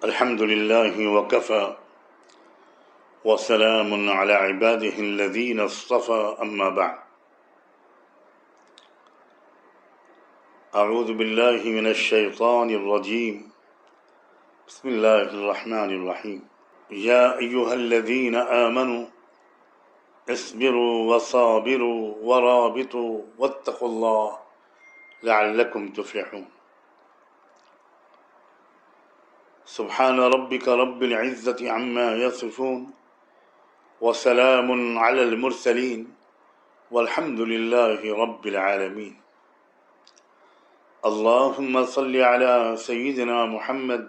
الحمد لله وكفى وسلام على عباده الذين اصطفى أما بعد أعوذ بالله من الشيطان الرجيم بسم الله الرحمن الرحيم يا أيها الذين آمنوا اصبروا وصابروا ورابطوا واتقوا الله لعلكم تفلحون سبحان ربك رب العزة عما يصفون وسلام على المرسلين والحمد لله رب العالمين اللهم صل على سيدنا محمد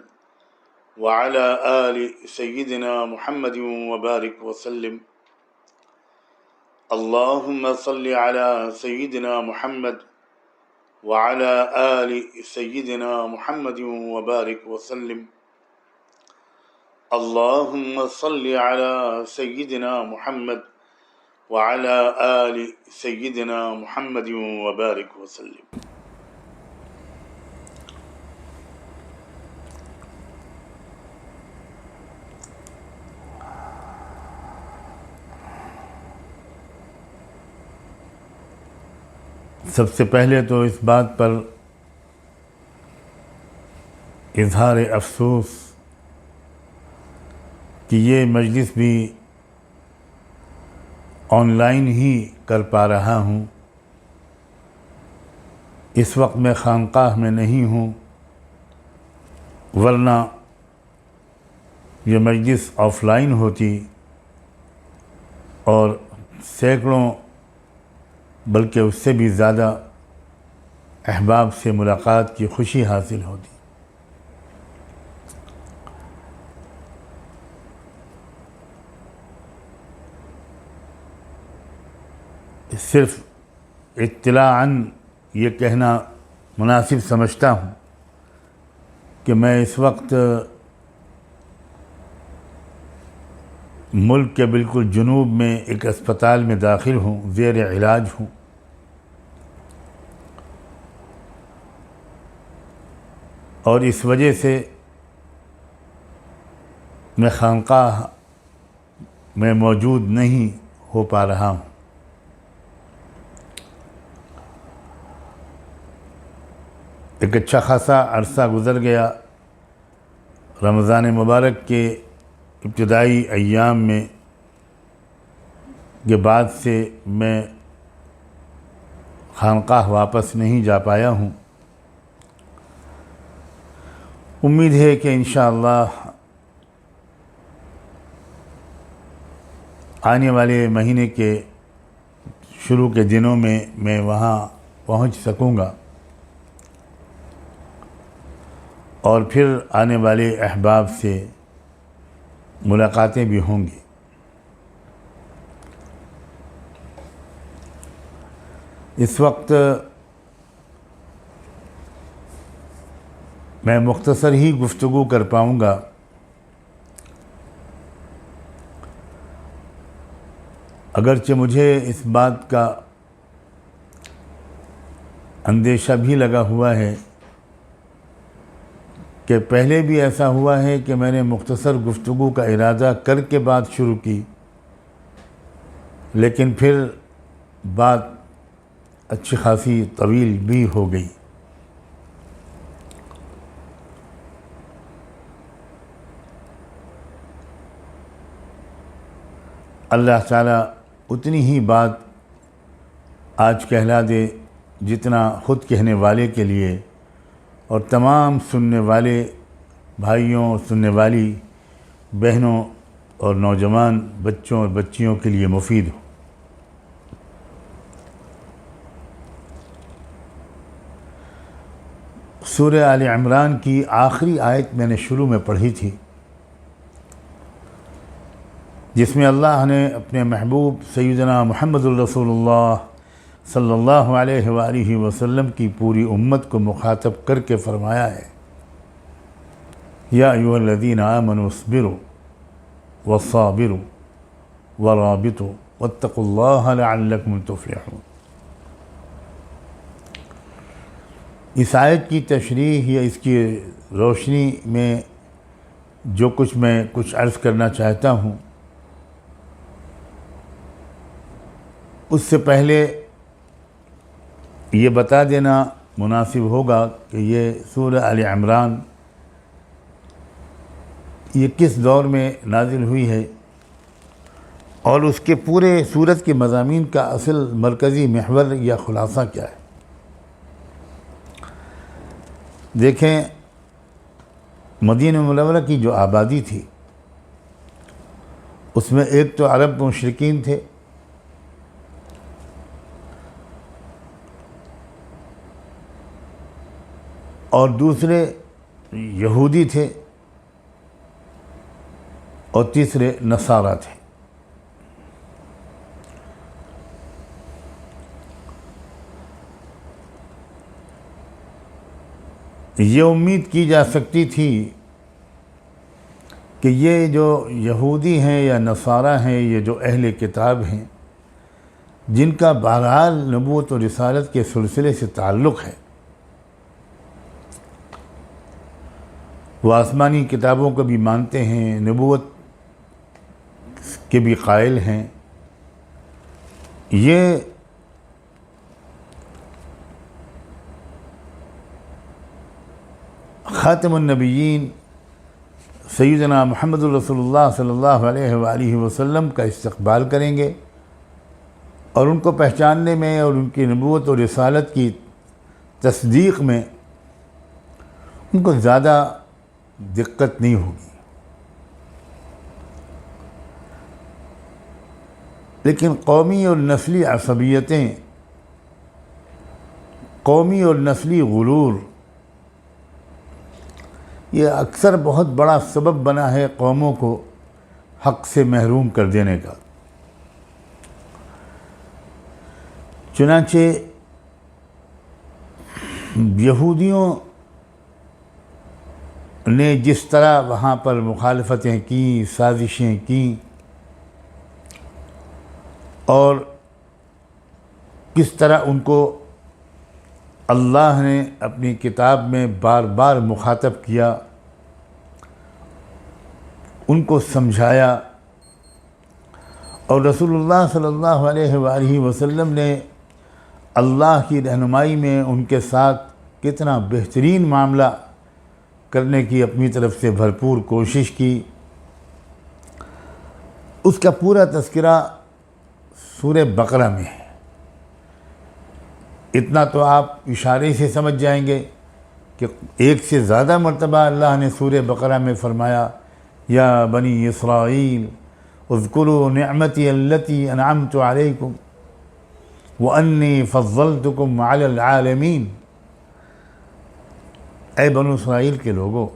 وعلى آل سيدنا محمد وبارك وسلم اللهم صل على سيدنا محمد وعلى آل سيدنا محمد وبارك وسلم اللهم صل على سيدنا محمد وعلى آل سيدنا محمد وبارك وسلم سب سے پہلے تو اس بات پر اظہار افسوس کہ یہ مجلس بھی آن لائن ہی کر پا رہا ہوں. اس وقت میں خانقاہ میں نہیں ہوں، ورنہ یہ مجلس آف لائن ہوتی اور سینکڑوں بلکہ اس سے بھی زیادہ احباب سے ملاقات کی خوشی حاصل ہوتی. صرف اطلاعاً یہ کہنا مناسب سمجھتا ہوں کہ میں اس وقت ملک کے بالکل جنوب میں ایک اسپتال میں داخل ہوں، زیر علاج ہوں. اور اس وجہ سے میں خانقاہ میں موجود نہیں ہو پا رہا ہوں. ایک اچھا خاصا عرصہ گزر گیا. رمضان مبارک کے ابتدائی ایام میں کے بعد سے میں خانقاہ واپس نہیں جا پایا ہوں. امید ہے کہ انشاءاللہ آنے والے مہینے کے شروع کے دنوں میں میں وہاں پہنچ سکوں گا اور پھر آنے والے احباب سے ملاقاتیں بھی ہوں گی. اس وقت میں مختصر ہی گفتگو کر پاؤں گا. اگرچہ مجھے اس بات کا اندیشہ بھی لگا ہوا ہے کہ پہلے بھی ایسا ہوا ہے کہ میں نے مختصر گفتگو کا ارادہ کر کے بات شروع کی، لیکن پھر بات اچھی خاصی طویل بھی ہو گئی. اللہ تعالیٰ اتنی ہی بات آج کہلا دے جتنا خود کہنے والے کے لیے اور تمام سننے والے بھائیوں، سننے والی بہنوں اور نوجوان بچوں اور بچیوں کے لیے مفید ہو. سورہ آل عمران کی آخری آیت میں نے شروع میں پڑھی تھی، جس میں اللہ نے اپنے محبوب سیدنا محمد الرسول اللہ صلی اللہ علیہ وآلہ وسلم کی پوری امت کو مخاطب کر کے فرمایا ہے، یا ایھا الذین آمنوا اصبروا وصابروا ورابطوا واتقوا اللہ لعلکم تفلحون. اس آیت کی تشریح یا اس کی روشنی میں جو کچھ میں عرض کرنا چاہتا ہوں اس سے پہلے یہ بتا دینا مناسب ہوگا کہ یہ سورہ آل عمران یہ کس دور میں نازل ہوئی ہے اور اس کے پورے سورت کے مضامین کا اصل مرکزی محور یا خلاصہ کیا ہے۔ دیکھیں، مدینہ منورہ کی جو آبادی تھی اس میں ایک تو عرب مشرکین تھے، اور دوسرے یہودی تھے، اور تیسرے نصارہ تھے۔ یہ امید کی جا سکتی تھی کہ یہ جو یہودی ہیں یا نصارہ ہیں، یہ جو اہل کتاب ہیں جن کا بہرحال نبوت و رسالت کے سلسلے سے تعلق ہے، وہ آسمانی کتابوں کو بھی مانتے ہیں، نبوت کے بھی قائل ہیں، یہ خاتم النبیین سیدنا محمد رسول اللہ صلی اللہ علیہ وآلہ وسلم کا استقبال کریں گے، اور ان کو پہچاننے میں اور ان کی نبوت و رسالت کی تصدیق میں ان کو زیادہ دقت نہیں ہوگی۔ لیکن قومی اور نسلی عصبیتیں، قومی اور نسلی غرور، یہ اکثر بہت بڑا سبب بنا ہے قوموں کو حق سے محروم کر دینے کا۔ چنانچہ یہودیوں نے جس طرح وہاں پر مخالفتیں کیں، سازشیں کیں، اور کس طرح ان کو اللہ نے اپنی کتاب میں بار بار مخاطب کیا، ان کو سمجھایا، اور رسول اللہ صلی اللہ علیہ وآلہ وسلم نے اللہ کی رہنمائی میں ان کے ساتھ کتنا بہترین معاملہ کرنے کی اپنی طرف سے بھرپور کوشش کی، اس کا پورا تذکرہ سورہ بقرہ میں ہے۔ اتنا تو آپ اشارے سے سمجھ جائیں گے کہ ایک سے زیادہ مرتبہ اللہ نے سورہ بقرہ میں فرمایا، یا بنی اسرائیل اذکروا نعمتی التی انعمت علیکم وانی فضلتکم علی العالمین۔ اے بنو اسرائیل کے لوگوں،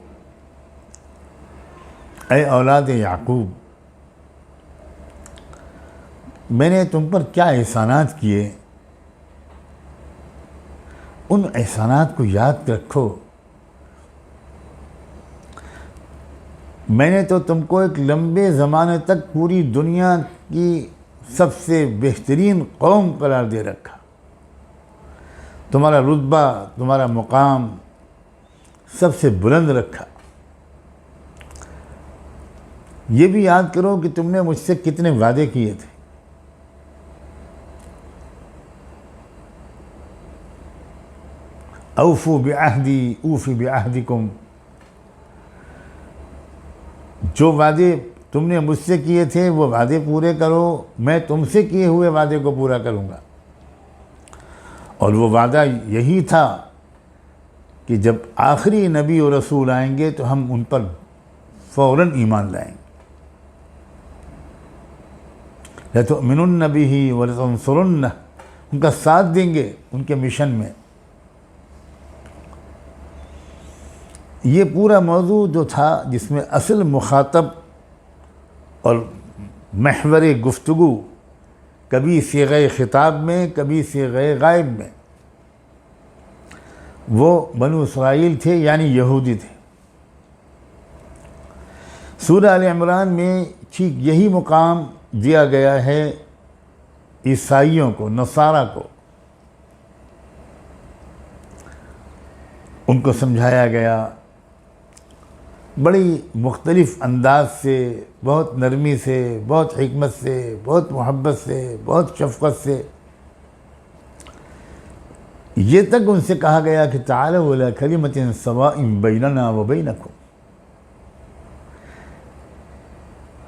اے اولاد یعقوب، میں نے تم پر کیا احسانات کیے، ان احسانات کو یاد رکھو۔ میں نے تو تم کو ایک لمبے زمانے تک پوری دنیا کی سب سے بہترین قوم قرار دے رکھا، تمہارا رتبہ، تمہارا مقام سب سے بلند رکھا۔ یہ بھی یاد کرو کہ تم نے مجھ سے کتنے وعدے کیے تھے۔ اوفوا بعہدی اوفی بعہدکم، جو وعدے تم نے مجھ سے کیے تھے وہ وعدے پورے کرو، میں تم سے کیے ہوئے وعدے کو پورا کروں گا۔ اور وہ وعدہ یہی تھا کہ جب آخری نبی و رسول آئیں گے تو ہم ان پر فوراً ایمان لائیں گے۔ لَتُؤْمِنُنَّ بِهِ وَلَتَنْصُرُنَّهُ، ان کا ساتھ دیں گے ان کے مشن میں۔ یہ پورا موضوع جو تھا جس میں اصل مخاطب اور محور گفتگو کبھی صیغہ خطاب میں، کبھی صیغہ غائب میں، وہ بنو اسرائیل تھے، یعنی یہودی تھے۔ سورہ آل عمران میں ٹھیک یہی مقام دیا گیا ہے عیسائیوں کو، نصارہ کو۔ ان کو سمجھایا گیا بڑی مختلف انداز سے، بہت نرمی سے، بہت حکمت سے، بہت محبت سے، بہت شفقت سے، یہ تک ان سے کہا گیا کہ تعالوا الی کلمۃ سواء بیننا و بینکم،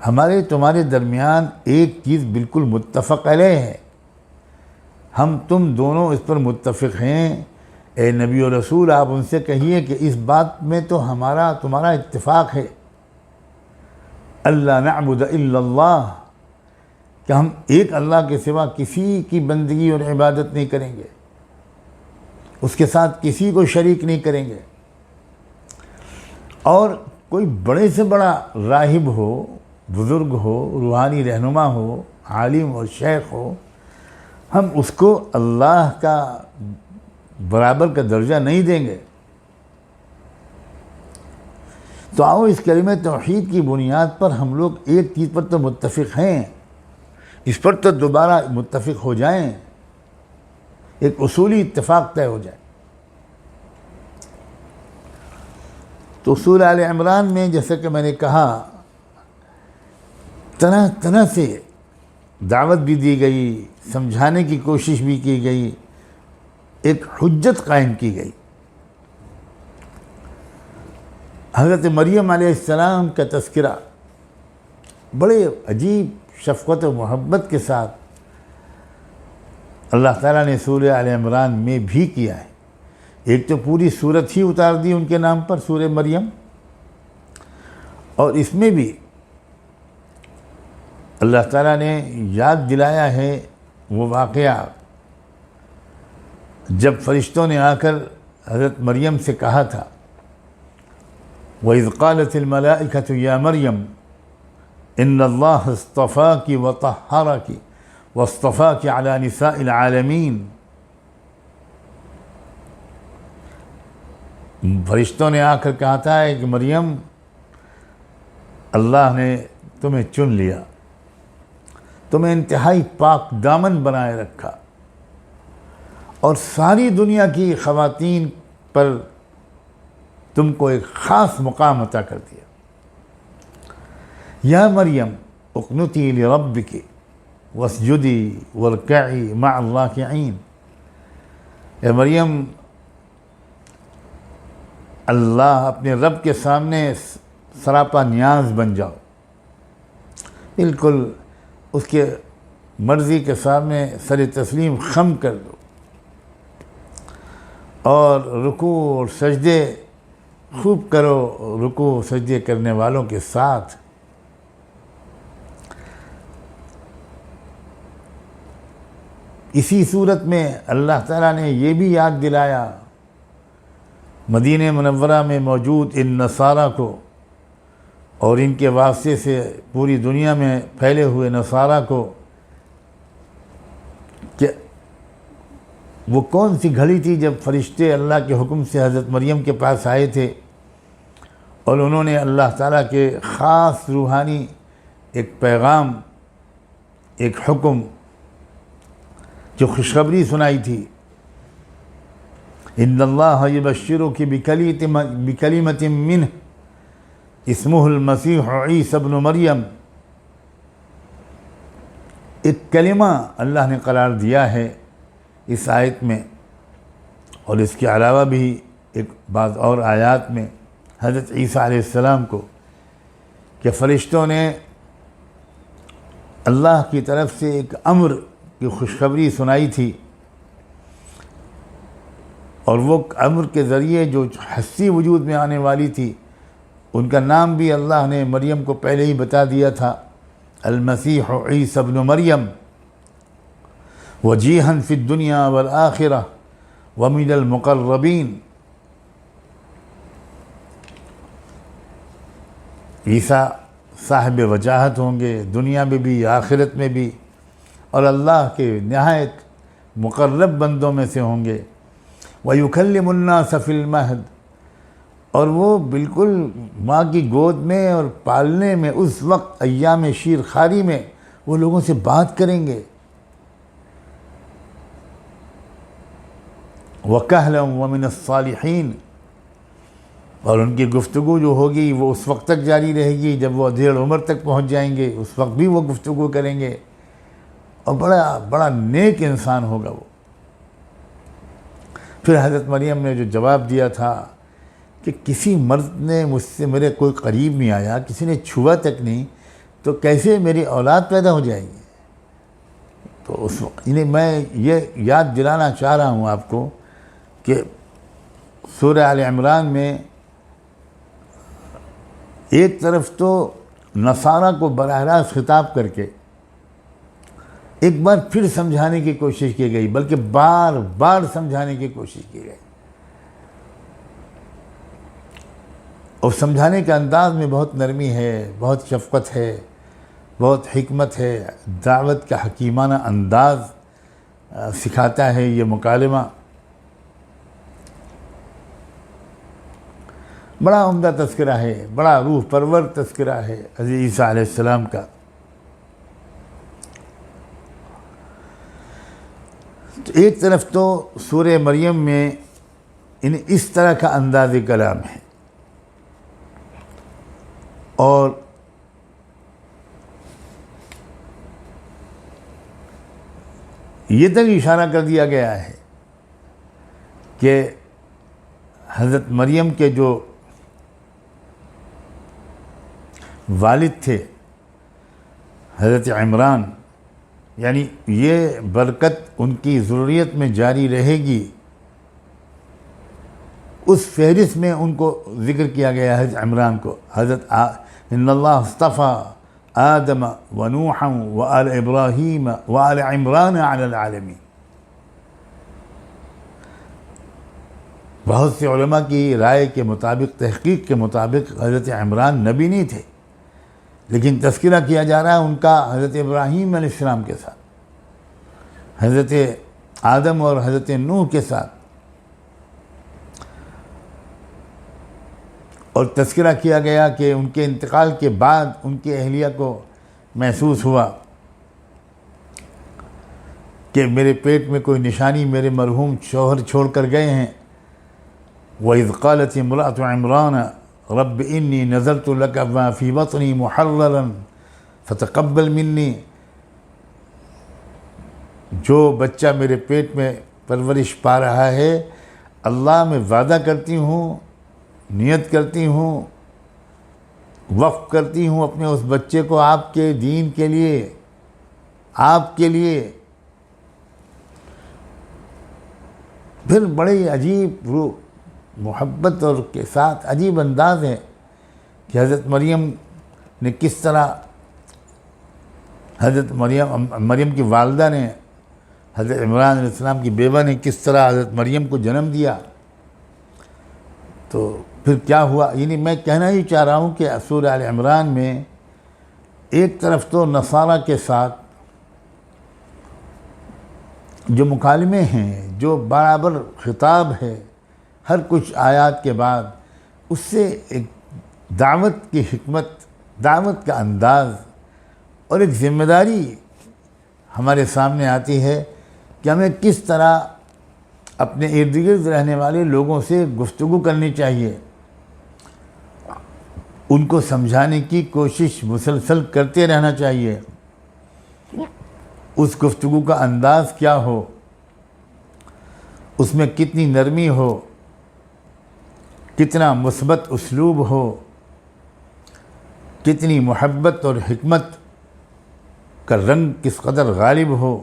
ہمارے تمہارے درمیان ایک چیز بالکل متفق علیہ ہے، ہم تم دونوں اس پر متفق ہیں۔ اے نبی و رسول، آپ ان سے کہیے کہ اس بات میں تو ہمارا تمہارا اتفاق ہے، اللہ نعبد الا اللہ، کہ ہم ایک اللہ کے سوا کسی کی بندگی اور عبادت نہیں کریں گے، اس کے ساتھ کسی کو شریک نہیں کریں گے۔ اور کوئی بڑے سے بڑا راہب ہو، بزرگ ہو، روحانی رہنما ہو، عالم اور شیخ ہو، ہم اس کو اللہ کا برابر کا درجہ نہیں دیں گے۔ تو آؤ اس کلمہ توحید کی بنیاد پر ہم لوگ ایک چیز پر تو متفق ہیں، اس پر تو دوبارہ متفق ہو جائیں، ایک اصولی اتفاق طے ہو جائے۔ تو سورہ آل عمران میں جیسا کہ میں نے کہا، طرح طرح سے دعوت بھی دی گئی، سمجھانے کی کوشش بھی کی گئی، ایک حجت قائم کی گئی۔ حضرت مریم علیہ السلام کا تذکرہ بڑے عجیب شفقت و محبت کے ساتھ اللہ تعالیٰ نے سورہ آل عمران میں بھی کیا ہے۔ ایک تو پوری سورت ہی اتار دی ان کے نام پر، سورہ مریم، اور اس میں بھی اللہ تعالیٰ نے یاد دلایا ہے وہ واقعہ جب فرشتوں نے آ کر حضرت مریم سے کہا تھا، وَإِذْ قَالَتِ الْمَلَائِكَةُ يَا مَرْيَمْ إِنَّ اللَّهَ اصْطَفَاكِ وَطَهَّرَكِ وَاصْطَفَاكِ عَلَى نِسَاءِ الْعَالَمِينَ۔ فرشتوں نے آ کر کہا تھا کہ مریم، اللہ نے تمہیں چن لیا، تمہیں انتہائی پاک دامن بنائے رکھا، اور ساری دنیا کی خواتین پر تم کو ایک خاص مقام عطا کر دیا۔ یا مریم اقنتی لربک واسجدی وارکعی مع الراکعین، اے مریم، اللہ اپنے رب کے سامنے سراپا نیاز بن جاؤ، بالکل اس کے مرضی کے سامنے سر تسلیم خم کر دو، اور رکوع اور سجدے خوب کرو، رکوع سجدے کرنے والوں کے ساتھ۔ اسی صورت میں اللہ تعالیٰ نے یہ بھی یاد دلایا مدینہ منورہ میں موجود ان نصارہ کو اور ان کے واسطے سے پوری دنیا میں پھیلے ہوئے نصارہ کو کہ وہ کون سی گھڑی تھی جب فرشتے اللہ کے حکم سے حضرت مریم کے پاس آئے تھے اور انہوں نے اللہ تعالیٰ کے خاص روحانی ایک پیغام، ایک حکم، جو خوشخبری سنائی تھی، ان اللہ یبشرک بکلمۃ منہ اسمہ المسیح عیسی ابن مریم۔ ایک کلمہ اللہ نے قرار دیا ہے اس آیت میں، اور اس کے علاوہ بھی ایک بعض اور آیات میں حضرت عیسیٰ علیہ السلام کو، کہ فرشتوں نے اللہ کی طرف سے ایک امر کی خوشخبری سنائی تھی، اور وہ امر کے ذریعے جو ہستی وجود میں آنے والی تھی ان کا نام بھی اللہ نے مریم کو پہلے ہی بتا دیا تھا، المسیح عیسی ابن مریم وجیہا فی الدنیا والآخرہ ومن المقربین۔ عیسیٰ صاحب وجاہت ہوں گے دنیا میں بھی آخرت میں بھی، اور اللہ کے نہایت مقرب بندوں میں سے ہوں گے۔ وَيُكَلِّمُ النَّاسَ فِي الْمَهْدِ، اور وہ بالکل ماں کی گود میں اور پالنے میں اس وقت ایام شیر خاری میں وہ لوگوں سے بات کریں گے۔ وَكَهْلًا وَمِنَ الصَّالِحِينَ، اور ان کی گفتگو جو ہوگی وہ اس وقت تک جاری رہے گی جب وہ ادھیڑ عمر تک پہنچ جائیں گے، اس وقت بھی وہ گفتگو کریں گے، اور بڑا بڑا نیک انسان ہوگا وہ۔ پھر حضرت مریم نے جو جواب دیا تھا کہ کسی مرد نے مجھ سے میرے کوئی قریب نہیں آیا، کسی نے چھوا تک نہیں، تو کیسے میری اولاد پیدا ہو جائے گی؟ تو اس وقت میں یہ یاد دلانا چاہ رہا ہوں آپ کو کہ سورہ آل عمران میں ایک طرف تو نصارہ کو براہ راست خطاب کر کے ایک بار پھر سمجھانے کی کوشش کی گئی، بلکہ بار بار سمجھانے کی کوشش کی گئی، اور سمجھانے کے انداز میں بہت نرمی ہے، بہت شفقت ہے، بہت حکمت ہے، دعوت کا حکیمانہ انداز سکھاتا ہے یہ مکالمہ۔ بڑا عمدہ تذکرہ ہے، بڑا روح پرور تذکرہ ہے حضرت عیسیٰ علیہ السلام کا۔ تو ایک طرف تو سورہ مریم میں اس طرح کا انداز کلام ہے، اور یہ تک اشارہ کر دیا گیا ہے کہ حضرت مریم کے جو والد تھے حضرت عمران، یعنی یہ برکت ان کی ضروریت میں جاری رہے گی، اس فہرست میں ان کو ذکر کیا گیا حضرت عمران کو۔ ان اللہ اصطفیٰ آدم و نوحا و آل ابراہیم و آل عمران علی العالمین۔ بہت سے علماء کی رائے کے مطابق، تحقیق کے مطابق، حضرت عمران نبی نہیں تھے، لیکن تذکرہ کیا جا رہا ہے ان کا حضرت ابراہیم علیہ السلام کے ساتھ، حضرت آدم اور حضرت نوح کے ساتھ، اور تذکرہ کیا گیا کہ ان کے انتقال کے بعد ان کی اہلیہ کو محسوس ہوا کہ میرے پیٹ میں کوئی نشانی میرے مرحوم شوہر چھوڑ کر گئے ہیں۔ وَإِذْ قَالَتِ امْرَأَتُ عِمْرَانَ رَبِّ إِنِّي نَذَرْتُ لَكَ مَا فِي بَطْنِي مُحَرَّرًا فَتَقَبَّلْ مِنِّي۔ جو بچہ میرے پیٹ میں پرورش پا رہا ہے، اللہ میں وعدہ کرتی ہوں، نیت کرتی ہوں، وقف کرتی ہوں اپنے اس بچے کو آپ کے دین کے لیے، آپ کے لیے۔ پھر بڑی عجیب روح محبت اور کے ساتھ عجیب انداز ہے کہ حضرت مریم نے کس طرح، حضرت مریم کی والدہ نے، حضرت عمران علیہ السلام کی بیوہ نے کس طرح حضرت مریم کو جنم دیا۔ تو پھر کیا ہوا، یعنی میں کہنا ہی چاہ رہا ہوں کہ سورہ آل عمران میں ایک طرف تو نصارہ کے ساتھ جو مکالمے ہیں، جو برابر خطاب ہے ہر کچھ آیات کے بعد، اس سے ایک دعوت کی حکمت، دعوت کا انداز اور ایک ذمہ داری ہمارے سامنے آتی ہے کہ ہمیں کس طرح اپنے ارد گرد رہنے والے لوگوں سے گفتگو کرنی چاہیے، ان کو سمجھانے کی کوشش مسلسل کرتے رہنا چاہیے۔ اس گفتگو کا انداز کیا ہو، اس میں کتنی نرمی ہو، کتنا مثبت اسلوب ہو، کتنی محبت اور حکمت کا رنگ کس قدر غالب ہو۔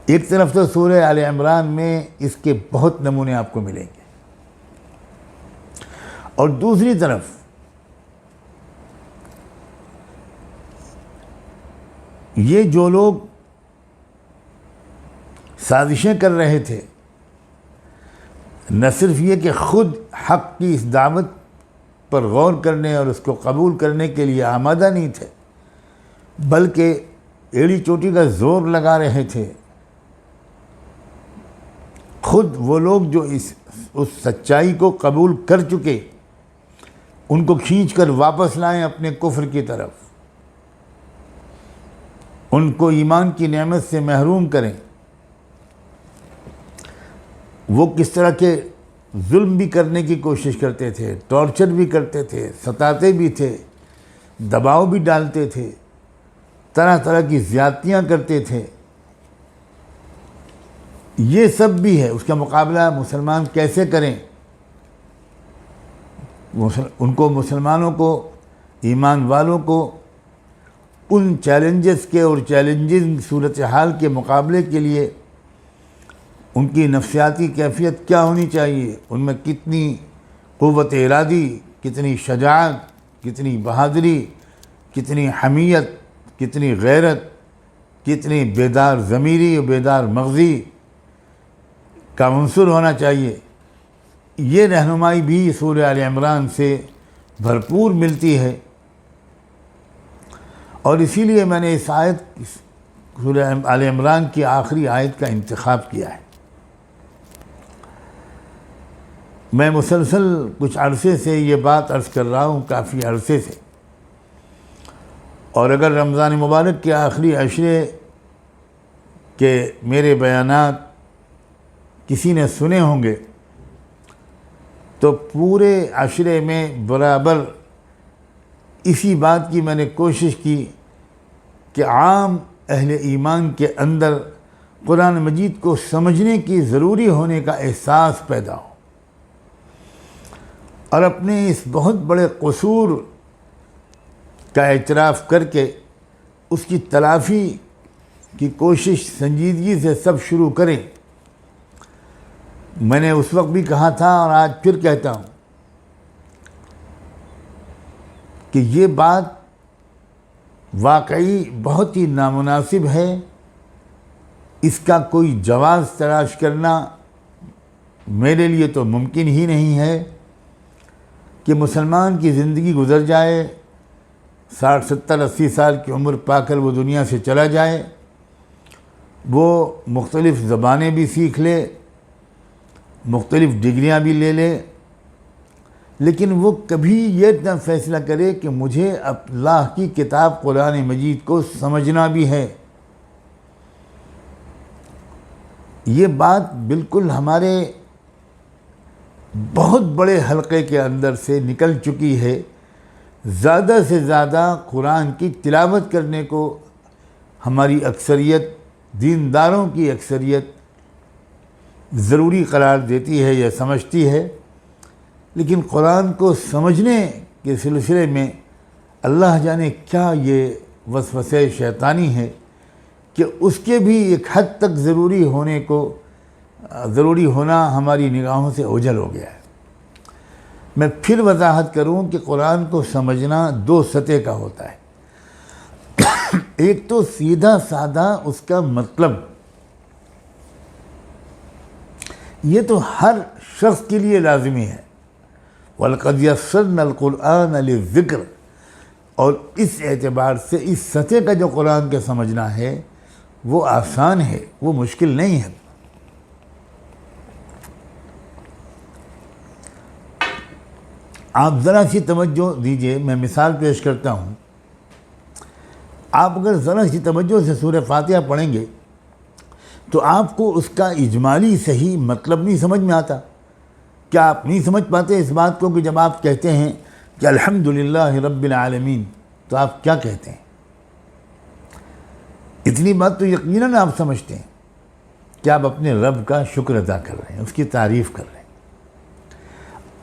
ایک طرف تو سورہ آل عمران میں اس کے بہت نمونے آپ کو ملیں گے، اور دوسری طرف یہ جو لوگ سازشیں کر رہے تھے، نہ صرف یہ کہ خود حق کی اس دعوت پر غور کرنے اور اس کو قبول کرنے کے لیے آمادہ نہیں تھے، بلکہ ایڑی چوٹی کا زور لگا رہے تھے، خود وہ لوگ جو اس سچائی کو قبول کر چکے، ان کو کھینچ کر واپس لائیں اپنے کفر کی طرف، ان کو ایمان کی نعمت سے محروم کریں، وہ کس طرح کے ظلم بھی کرنے کی کوشش کرتے تھے، ٹارچر بھی کرتے تھے، ستاتے بھی تھے، دباؤ بھی ڈالتے تھے، طرح طرح کی زیادتیاں کرتے تھے، یہ سب بھی ہے۔ اس کا مقابلہ مسلمان کیسے کریں؟ ان کو، مسلمانوں کو، ایمان والوں کو ان چیلنجز کے اور چیلنجنگ صورتحال کے مقابلے کے لیے ان کی نفسیاتی کیفیت کیا ہونی چاہیے، ان میں کتنی قوت ارادی، کتنی شجاعت، کتنی بہادری، کتنی حمیت، کتنی غیرت، کتنی بیدار ضمیری اور بیدار مغزی کا عنصر ہونا چاہیے، یہ رہنمائی بھی سورہ آل عمران سے بھرپور ملتی ہے۔ اور اسی لیے میں نے اس آیت، سورہ آل عمران کی آخری آیت کا انتخاب کیا ہے۔ میں مسلسل کچھ عرصے سے یہ بات عرض کر رہا ہوں، کافی عرصے سے، اور اگر رمضان مبارک کے آخری عشرے کے میرے بیانات کسی نے سنے ہوں گے تو پورے عشرے میں برابر اسی بات کی میں نے کوشش کی کہ عام اہل ایمان کے اندر قرآن مجید کو سمجھنے کی ضروری ہونے کا احساس پیدا ہو، اور اپنے اس بہت بڑے قصور کا اعتراف کر کے اس کی تلافی کی کوشش سنجیدگی سے سب شروع کریں۔ میں نے اس وقت بھی کہا تھا اور آج پھر کہتا ہوں کہ یہ بات واقعی بہت ہی نامناسب ہے، اس کا کوئی جواز تلاش کرنا میرے لیے تو ممکن ہی نہیں ہے کہ مسلمان کی زندگی گزر جائے، 60 70 80 سال کی عمر پا کر وہ دنیا سے چلا جائے، وہ مختلف زبانیں بھی سیکھ لے، مختلف ڈگریاں بھی لے لے، لیکن وہ کبھی یہ نہ فیصلہ کرے کہ مجھے اللہ کی کتاب قرآن مجید کو سمجھنا بھی ہے۔ یہ بات بالکل ہمارے بہت بڑے حلقے کے اندر سے نکل چکی ہے۔ زیادہ سے زیادہ قرآن کی تلاوت کرنے کو ہماری اکثریت، دینداروں کی اکثریت ضروری قرار دیتی ہے یا سمجھتی ہے، لیکن قرآن کو سمجھنے کے سلسلے میں اللہ جانے کیا یہ وسوسے شیطانی ہے کہ اس کے بھی ایک حد تک ضروری ہونا ہماری نگاہوں سے اوجھل ہو گیا ہے۔ میں پھر وضاحت کروں کہ قرآن کو سمجھنا دو سطح کا ہوتا ہے۔ ایک تو سیدھا سادہ اس کا مطلب، یہ تو ہر شخص کے لیے لازمی ہے، وَلَقَدْ يَسَّرْنَا الْقُرْآنَ لِلذِّكْرِ، اور اس اعتبار سے اس سطح کا جو قرآن کا سمجھنا ہے وہ آسان ہے، وہ مشکل نہیں ہے۔ آپ ذرا سی توجہ دیجئے، میں مثال پیش کرتا ہوں۔ آپ اگر ذرا سی توجہ سے سورہ فاتحہ پڑھیں گے تو آپ کو اس کا اجمالی صحیح مطلب نہیں سمجھ میں آتا۔ کیا آپ نہیں سمجھ پاتے اس بات کو کہ جب آپ کہتے ہیں کہ الحمدللہ رب العالمین تو آپ کیا کہتے ہیں؟ اتنی بات تو یقیناً آپ سمجھتے ہیں کہ آپ اپنے رب کا شکر ادا کر رہے ہیں، اس کی تعریف کر رہے ہیں۔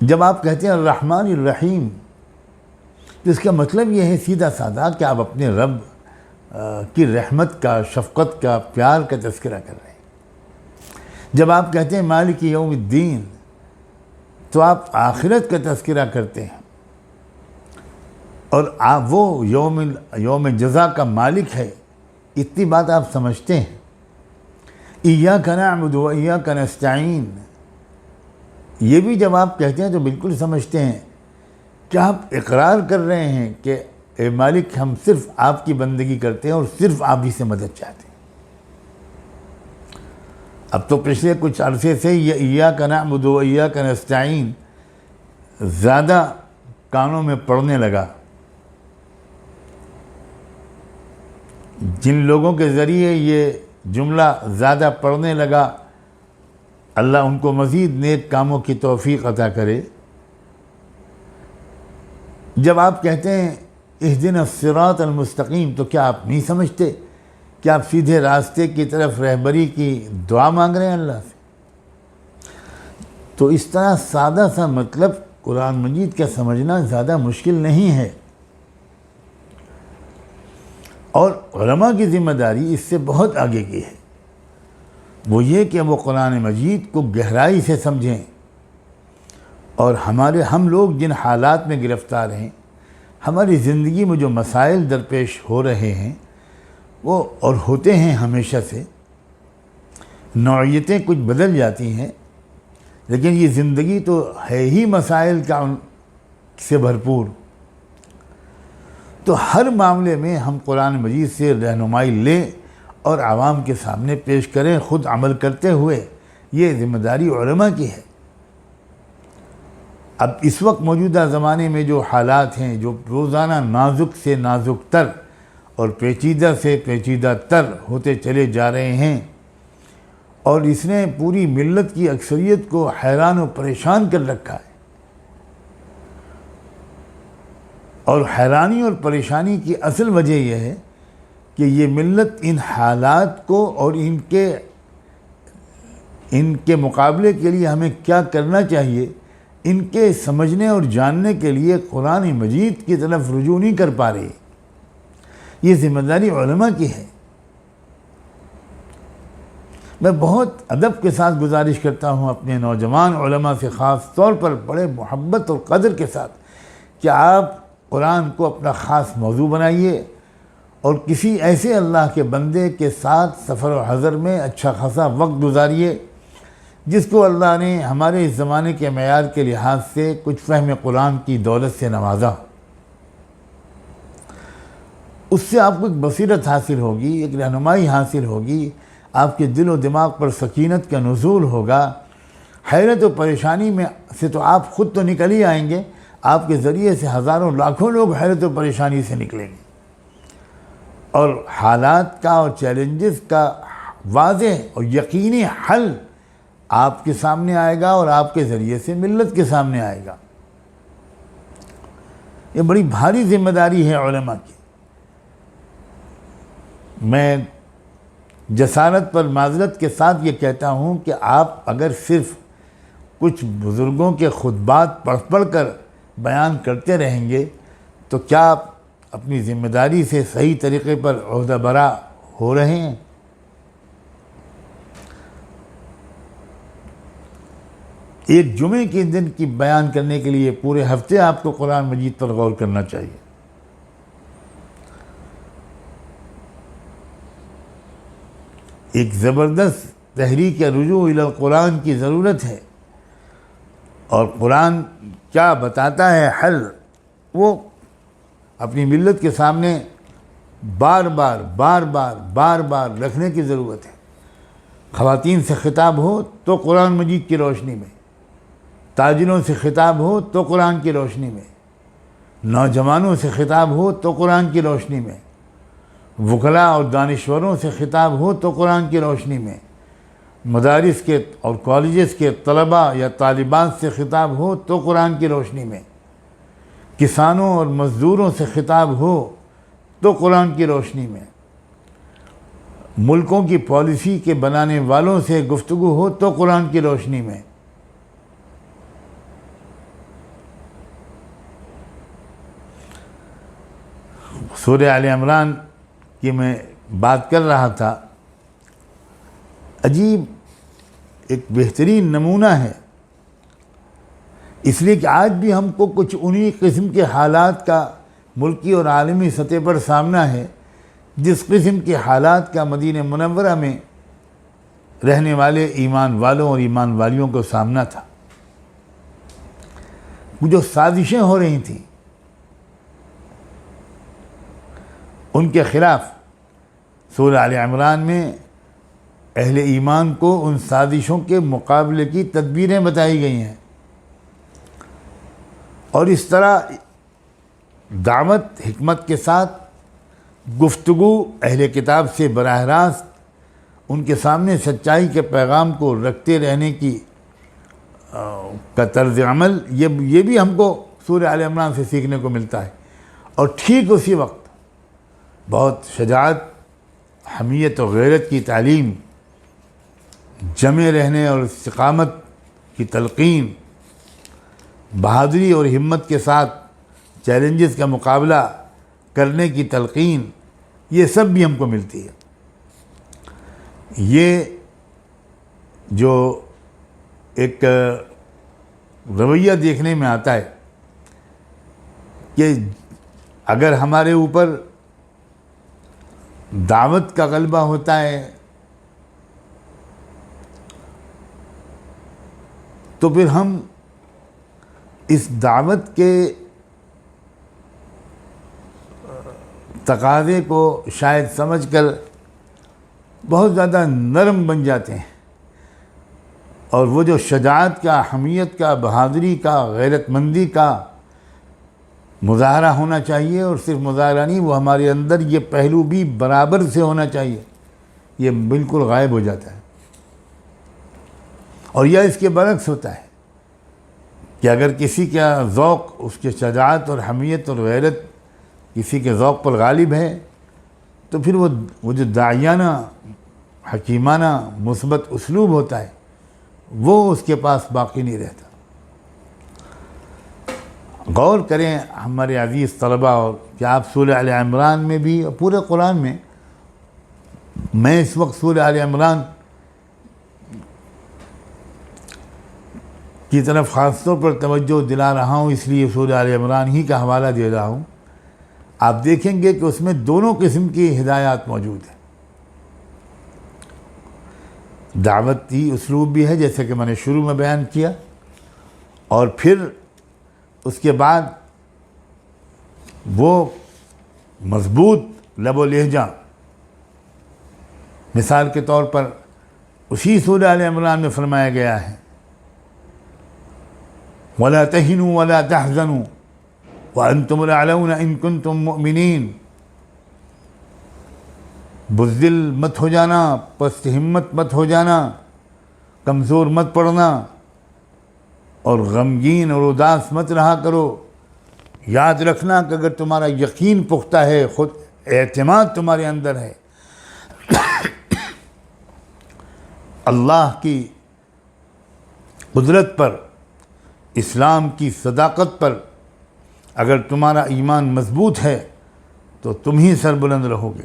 جب آپ کہتے ہیں الرحمن الرحیم تو اس کا مطلب یہ ہے سیدھا سادہ کہ آپ اپنے رب کی رحمت کا، شفقت کا، پیار کا تذکرہ کر رہے ہیں۔ جب آپ کہتے ہیں مالک یوم الدین تو آپ آخرت کا تذکرہ کرتے ہیں، اور آپ وہ یوم جزا کا مالک ہے، اتنی بات آپ سمجھتے ہیں۔ ایاک نعبد و ایاک نستعین، یہ بھی جب آپ کہتے ہیں تو بالکل سمجھتے ہیں کہ آپ اقرار کر رہے ہیں کہ اے مالک ہم صرف آپ کی بندگی کرتے ہیں اور صرف آپ ہی سے مدد چاہتے ہیں۔ اب تو پچھلے کچھ عرصے سے یہ ایاک نعبد و ایاک نستعین زیادہ کانوں میں پڑنے لگا۔ جن لوگوں کے ذریعے یہ جملہ زیادہ پڑھنے لگا اللہ ان کو مزید نیک کاموں کی توفیق عطا کرے۔ جب آپ کہتے ہیں اہدنا الصراط المستقیم، تو کیا آپ نہیں سمجھتے کہ آپ سیدھے راستے کی طرف رہبری کی دعا مانگ رہے ہیں اللہ سے؟ تو اس طرح سادہ سا مطلب قرآن مجید کا سمجھنا زیادہ مشکل نہیں ہے، اور علماء کی ذمہ داری اس سے بہت آگے کی ہے۔ وہ یہ کہ وہ قرآن مجید کو گہرائی سے سمجھیں، اور ہم لوگ جن حالات میں گرفتار ہیں، ہماری زندگی میں جو مسائل درپیش ہو رہے ہیں وہ اور ہوتے ہیں ہمیشہ سے، نوعیتیں کچھ بدل جاتی ہیں، لیکن یہ زندگی تو ہے ہی مسائل سے بھرپور۔ تو ہر معاملے میں ہم قرآن مجید سے رہنمائی لیں اور عوام کے سامنے پیش کریں، خود عمل کرتے ہوئے۔ یہ ذمہ داری علماء کی ہے۔ اب اس وقت موجودہ زمانے میں جو حالات ہیں، جو روزانہ نازک سے نازک تر اور پیچیدہ سے پیچیدہ تر ہوتے چلے جا رہے ہیں، اور اس نے پوری ملت کی اکثریت کو حیران و پریشان کر رکھا ہے، اور حیرانی اور پریشانی کی اصل وجہ یہ ہے کہ یہ ملت ان حالات کو اور ان کے مقابلے کے لیے ہمیں کیا کرنا چاہیے، ان کے سمجھنے اور جاننے کے لیے قرآن مجید کی طرف رجوع نہیں کر پا رہی۔ یہ ذمہ داری علماء کی ہے۔ میں بہت ادب کے ساتھ گزارش کرتا ہوں اپنے نوجوان علماء سے، خاص طور پر بڑے محبت اور قدر کے ساتھ، کہ آپ قرآن کو اپنا خاص موضوع بنائیے، اور کسی ایسے اللہ کے بندے کے ساتھ سفر و حضر میں اچھا خاصا وقت گزاریے جس کو اللہ نے ہمارے اس زمانے کے معیار کے لحاظ سے کچھ فہم قرآن کی دولت سے نوازا۔ اس سے آپ کو ایک بصیرت حاصل ہوگی، ایک رہنمائی حاصل ہوگی، آپ کے دل و دماغ پر سکینت کا نزول ہوگا۔ حیرت و پریشانی میں سے تو آپ خود تو نکل ہی آئیں گے، آپ کے ذریعے سے ہزاروں لاکھوں لوگ حیرت و پریشانی سے نکلیں گے، اور حالات کا اور چیلنجز کا واضح اور یقینی حل آپ کے سامنے آئے گا، اور آپ کے ذریعے سے ملت کے سامنے آئے گا۔ یہ بڑی بھاری ذمہ داری ہے علماء کی۔ میں جسارت پر معذرت کے ساتھ یہ کہتا ہوں کہ آپ اگر صرف کچھ بزرگوں کے خطبات پڑھ کر بیان کرتے رہیں گے تو کیا آپ اپنی ذمہ داری سے صحیح طریقے پر عہدہ برا ہو رہے ہیں؟ ایک جمعے کے دن کی بیان کرنے کے لیے پورے ہفتے آپ کو قرآن مجید پر غور کرنا چاہیے۔ ایک زبردست تحریک یا رجوع الی القرآن کی ضرورت ہے، اور قرآن کیا بتاتا ہے حل، وہ اپنی ملت کے سامنے بار بار رکھنے کی ضرورت ہے۔ خواتین سے خطاب ہو تو قرآن مجید کی روشنی میں، تاجروں سے خطاب ہو تو قرآن کی روشنی میں، نوجوانوں سے خطاب ہو تو قرآن کی روشنی میں، وکلاء اور دانشوروں سے خطاب ہو تو قرآن کی روشنی میں، مدارس کے اور کالجز کے طلباء یا طالبات سے خطاب ہو تو قرآن کی روشنی میں، کسانوں اور مزدوروں سے خطاب ہو تو قرآن کی روشنی میں، ملکوں کی پالیسی کے بنانے والوں سے گفتگو ہو تو قرآن کی روشنی میں۔ سورہ آل عمران کی میں بات کر رہا تھا، عجیب ایک بہترین نمونہ ہے، اس لیے کہ آج بھی ہم کو کچھ انہی قسم کے حالات کا ملکی اور عالمی سطح پر سامنا ہے جس قسم کے حالات کا مدینہ منورہ میں رہنے والے ایمان والوں اور ایمان والیوں کو سامنا تھا۔ جو سازشیں ہو رہی تھیں ان کے خلاف سورہ آل عمران میں اہل ایمان کو ان سازشوں کے مقابلے کی تدبیریں بتائی گئی ہیں، اور اس طرح دعوت حکمت کے ساتھ گفتگو اہل کتاب سے براہ راست ان کے سامنے سچائی کے پیغام کو رکھتے رہنے کا طرز عمل، یہ بھی ہم کو سورہ آل عمران سے سیکھنے کو ملتا ہے۔ اور ٹھیک اسی وقت بہت شجاعت، حمیت و غیرت کی تعلیم، جمے رہنے اور استقامت کی تلقین، بہادری اور ہمت کے ساتھ چیلنجز کا مقابلہ کرنے کی تلقین، یہ سب بھی ہم کو ملتی ہے۔ یہ جو ایک رویہ دیکھنے میں آتا ہے کہ اگر ہمارے اوپر دعوت کا غلبہ ہوتا ہے تو پھر ہم اس دعوت کے تقاضے کو شاید سمجھ کر بہت زیادہ نرم بن جاتے ہیں، اور وہ جو شجاعت کا، حمیت کا، بہادری کا، غیرت مندی کا مظاہرہ ہونا چاہیے، اور صرف مظاہرہ نہیں، وہ ہمارے اندر یہ پہلو بھی برابر سے ہونا چاہیے، یہ بالکل غائب ہو جاتا ہے۔ اور یہ اس کے برعکس ہوتا ہے کہ اگر کسی کا ذوق، اس کے شجاعت اور حمیت اور غیرت کسی کے ذوق پر غالب ہے تو پھر وہ جو داعیانہ، حکیمانہ، مثبت اسلوب ہوتا ہے وہ اس کے پاس باقی نہیں رہتا۔ غور کریں ہمارے عزیز طلبہ، اور کہ آپ سورہ آل عمران میں بھی اور پورے قرآن میں اس وقت سورہ آل عمران کی طرف خاص طور پر توجہ دلا رہا ہوں، اس لیے سورہ آل عمران ہی کا حوالہ دے رہا ہوں۔ آپ دیکھیں گے کہ اس میں دونوں قسم کی ہدایات موجود ہیں۔ دعوتی اسلوب بھی ہے جیسے کہ میں نے شروع میں بیان کیا، اور پھر اس کے بعد وہ مضبوط لب و لہجہ، مثال کے طور پر اسی سورہ آل عمران میں فرمایا گیا ہے وَلَا تَهِنُوا وَلَا تَحْزَنُوا وَأَنْتُمُ الْأَعْلَوْنَ إِن كُنتُم مُؤْمِنِينَ۔ بزدل مت ہو جانا، پست ہمت مت ہو جانا، کمزور مت پڑنا، اور غمگین اور اداس مت رہا کرو۔ یاد رکھنا کہ اگر تمہارا یقین پختہ ہے، خود اعتماد تمہارے اندر ہے، اللہ کی قدرت پر، اسلام کی صداقت پر اگر تمہارا ایمان مضبوط ہے تو تم ہی سربلند رہو گے۔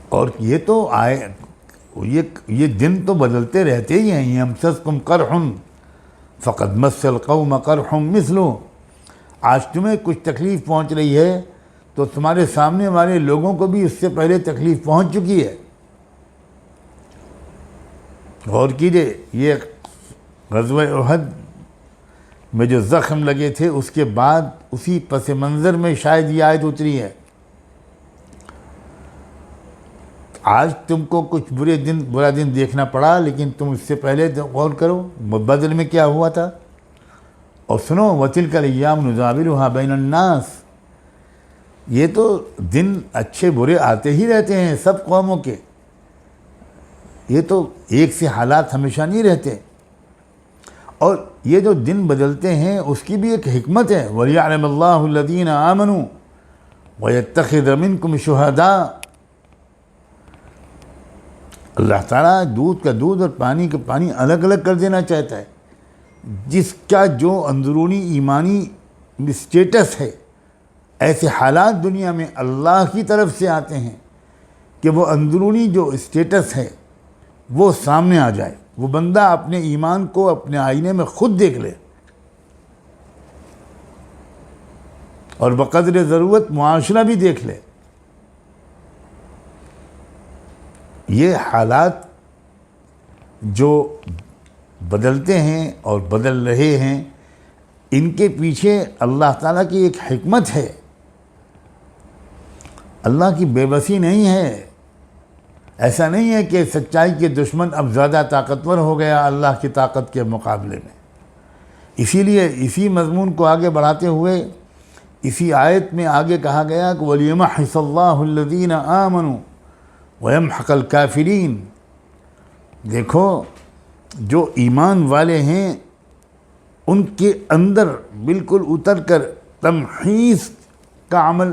اور یہ تو یہ دن تو بدلتے رہتے ہی ہیں۔ یمسسکم قرح فقد مس القوم قرح مثلہ۔ آج تمہیں کچھ تکلیف پہنچ رہی ہے تو تمہارے سامنے والے لوگوں کو بھی اس سے پہلے تکلیف پہنچ چکی ہے۔ غور کیجئے، یہ غزوہ احد میں جو زخم لگے تھے اس کے بعد اسی پس منظر میں شاید یہ آیت اتری ہے۔ آج تم کو کچھ برا دن دیکھنا پڑا، لیکن تم اس سے پہلے غور کرو بدر میں کیا ہوا تھا۔ اور سنو وَتِلْكَ الْأَيَّامُ نُدَاوِلُهَا بَيْنَ النَّاسِ، یہ تو دن اچھے برے آتے ہی رہتے ہیں سب قوموں کے، یہ تو ایک سے حالات ہمیشہ نہیں رہتے۔ اور یہ جو دن بدلتے ہیں اس کی بھی ایک حکمت ہے۔ وَلِيَعْلَمَ اللَّهُ الَّذِينَ آمَنُوا وَيَتَّخِذَ مِنْكُمْ شُهَدَاءَ۔ اللہ تعالیٰ دودھ کا دودھ اور پانی کا پانی الگ الگ کر دینا چاہتا ہے۔ جس کا جو اندرونی ایمانی اسٹیٹس ہے، ایسے حالات دنیا میں اللہ کی طرف سے آتے ہیں کہ وہ اندرونی جو اسٹیٹس ہے وہ سامنے آ جائے، وہ بندہ اپنے ایمان کو اپنے آئینے میں خود دیکھ لے، اور بقدر ضرورت معاشرہ بھی دیکھ لے۔ یہ حالات جو بدلتے ہیں اور بدل رہے ہیں، ان کے پیچھے اللہ تعالیٰ کی ایک حکمت ہے۔ اللہ کی بے بسی نہیں ہے۔ ایسا نہیں ہے کہ سچائی کے دشمن اب زیادہ طاقتور ہو گیا اللہ کی طاقت کے مقابلے میں۔ اسی لیے اسی مضمون کو آگے بڑھاتے ہوئے اسی آیت میں آگے کہا گیا کہ وَلِيَمَحِصَ اللَّهُ الَّذِينَ آمَنُوا وَيَمْحَقَ الْكَافِرِينَ۔ دیکھو جو ایمان والے ہیں ان کے اندر بالکل اتر کر تمحیص کا عمل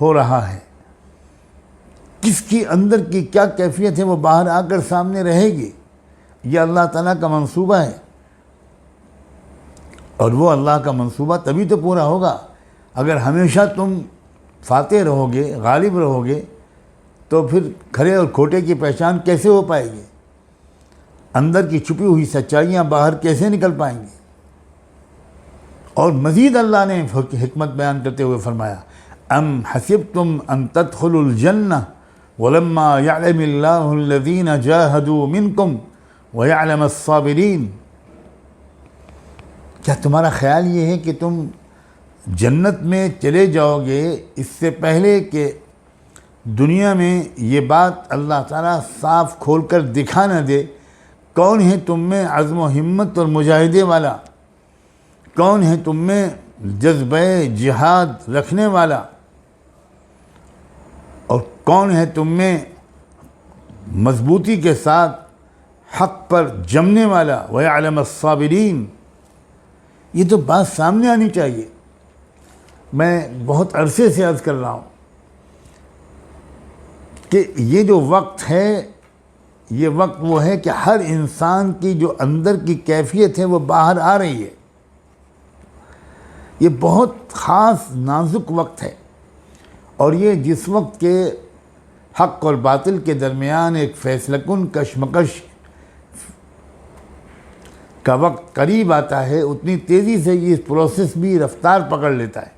ہو رہا ہے۔ کس کی اندر کی کیا کیفیت ہے وہ باہر آ کر سامنے رہے گی۔ یہ اللہ تعالیٰ کا منصوبہ ہے، اور وہ اللہ کا منصوبہ تبھی تو پورا ہوگا اگر ہمیشہ تم فاتح رہو گے، غالب رہو گے، تو پھر کھرے اور کھوٹے کی پہچان کیسے ہو پائے گی؟ اندر کی چھپی ہوئی سچائیاں باہر کیسے نکل پائیں گی؟ اور مزید اللہ نے حکمت بیان کرتے ہوئے فرمایا ام حسبتم ان تدخلوا الجنہ ولما يعلم اللہ الذین جاہدوا منکم ويعلم الصابرین۔ کیا تمہارا خیال یہ ہے کہ تم جنت میں چلے جاؤ گے اس سے پہلے کہ دنیا میں یہ بات اللہ تعالیٰ صاف کھول کر دکھا نہ دے؟ کون ہے تم میں عزم و ہمت اور مجاہدے والا؟ کون ہے تم میں جذبہ جہاد رکھنے والا؟ اور کون ہے تم میں مضبوطی کے ساتھ حق پر جمنے والا؟ وَيَعْلَمَ الصَّابِرِينَ۔ یہ تو بات سامنے آنی چاہیے۔ میں بہت عرصے سے عرض کر رہا ہوں کہ یہ جو وقت ہے، یہ وقت وہ ہے کہ ہر انسان کی جو اندر کی کیفیت ہے وہ باہر آ رہی ہے۔ یہ بہت خاص نازک وقت ہے، اور یہ جس وقت کے حق اور باطل کے درمیان ایک فیصلہ کن کشمکش کا وقت قریب آتا ہے، اتنی تیزی سے یہ پروسیس بھی رفتار پکڑ لیتا ہے۔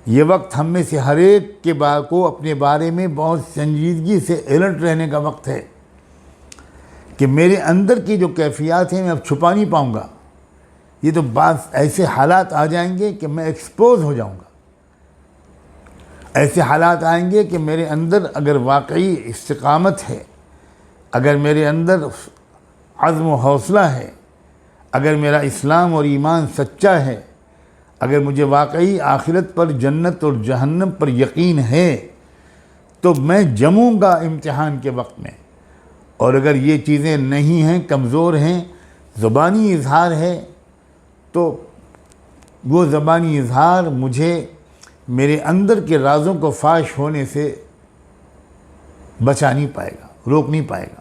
یہ وقت ہم میں سے ہر ایک کے کو اپنے بارے میں بہت سنجیدگی سے الرٹ رہنے کا وقت ہے کہ میرے اندر کی جو کیفیات ہیں میں اب چھپا نہیں پاؤں گا۔ یہ تو بعض ایسے حالات آ جائیں گے کہ میں ایکسپوز ہو جاؤں گا۔ ایسے حالات آئیں گے کہ میرے اندر اگر واقعی استقامت ہے، اگر میرے اندر عزم و حوصلہ ہے، اگر میرا اسلام اور ایمان سچا ہے، اگر مجھے واقعی آخرت پر، جنت اور جہنم پر یقین ہے، تو میں جموں گا امتحان کے وقت میں۔ اور اگر یہ چیزیں نہیں ہیں، کمزور ہیں، زبانی اظہار ہے، تو وہ زبانی اظہار مجھے میرے اندر کے رازوں کو فاش ہونے سے بچا نہیں پائے گا، روک نہیں پائے گا۔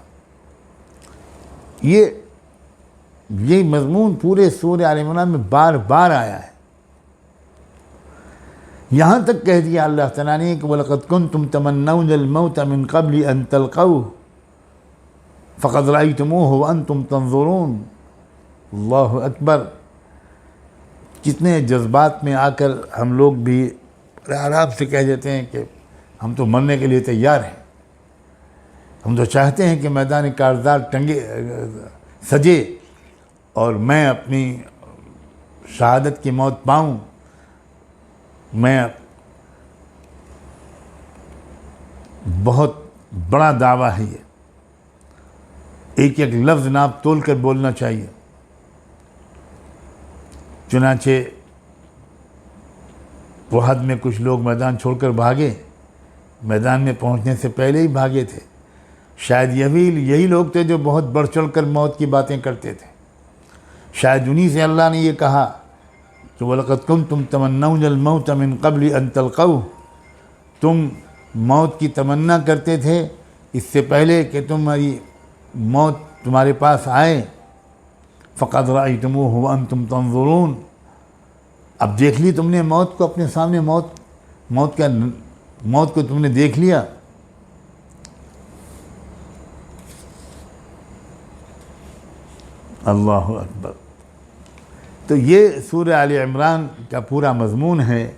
یہ مضمون پورے سورہ آل عمران میں بار بار آیا ہے۔ یہاں تک کہہ دیا اللہ تعالیٰ نے کہ وَلَقَدْ كُنْتُمْ تَمَنَّوْنَ الْمَوْتَ مِنْ قَبْلِ أَن تَلْقَوْهُ فَقَدْ رَأَيْتُمُوهُ وَأَنْتُمْ تَنظُرُونَ۔ اللہ اکبر! کتنے جذبات میں آ کر ہم لوگ بھی آرام سے کہہ دیتے ہیں کہ ہم تو مرنے کے لیے تیار ہیں، ہم تو چاہتے ہیں کہ میدان کارزار سجے اور میں اپنی شہادت کی موت پاؤں۔ میں بہت بڑا دعویٰ ہے یہ، ایک ایک لفظ ناپ تول کر بولنا چاہیے۔ چنانچہ احد میں کچھ لوگ میدان چھوڑ کر بھاگے، میدان میں پہنچنے سے پہلے ہی بھاگے تھے۔ شاید یہی لوگ تھے جو بہت بڑھ چڑھ کر موت کی باتیں کرتے تھے۔ شاید انہی سے اللہ نے یہ کہا کہ وَلَقَدْ كُنْتُمْ تَمَنَّوْنَ الْمَوْتَ مِنْ قَبْلِ أَن تَلْقَوْهُ۔ تم موت کی تمنا کرتے تھے اس سے پہلے کہ تمہاری موت تمہارے پاس آئے۔ فَقَدْ رَأَيْتُمُوهُ وَأَنْتُمْ تَنظُرُونَ۔ اب دیکھ لی تم نے موت کو، اپنے سامنے موت کو تم نے دیکھ لیا۔ اللہ اکبر! تو یہ سورہ آل عمران کا پورا مضمون ہے۔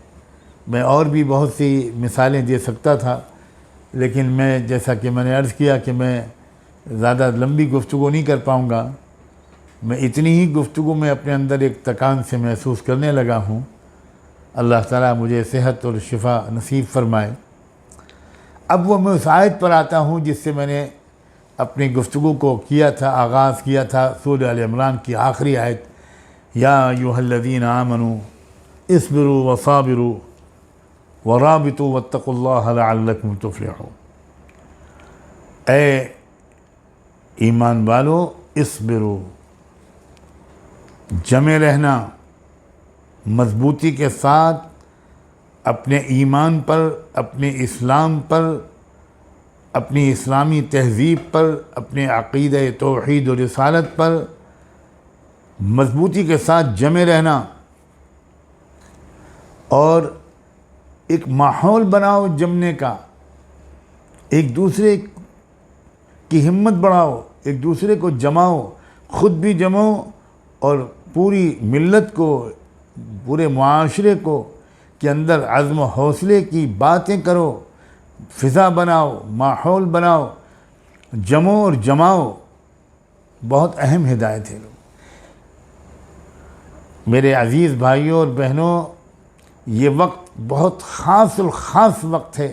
میں اور بھی بہت سی مثالیں دے سکتا تھا، لیکن میں جیسا کہ میں نے عرض کیا کہ میں زیادہ لمبی گفتگو نہیں کر پاؤں گا۔ میں اتنی ہی گفتگو میں اپنے اندر ایک تکان سے محسوس کرنے لگا ہوں۔ اللہ تعالیٰ مجھے صحت اور شفا نصیب فرمائے۔ اب وہ میں اس آیت پر آتا ہوں جس سے میں نے اپنی گفتگو کو کیا تھا، آغاز کیا تھا، سورہ آل عمران کی آخری آیت، یا ایھا الذین آمنوا اصبروا وصابروا ورابطوا واتقوا اللہ لعلکم تفلحون۔ اے ایمان والو اصبرو، جمے رہنا مضبوطی کے ساتھ اپنے ایمان پر، اپنے اسلام پر، اپنی اسلامی تہذیب پر، اپنے عقیدہ توحید و رسالت پر مضبوطی کے ساتھ جمے رہنا، اور ایک ماحول بناؤ جمنے کا، ایک دوسرے کی ہمت بڑھاؤ، ایک دوسرے کو جماؤ، خود بھی جمو اور پوری ملت کو، پورے معاشرے کو کے اندر عزم و حوصلے کی باتیں کرو، فضا بناؤ، ماحول بناؤ، جمو اور جماؤ۔ بہت اہم ہدایت ہے۔ میرے عزیز بھائیوں اور بہنوں، یہ وقت بہت خاص الخاص وقت ہے۔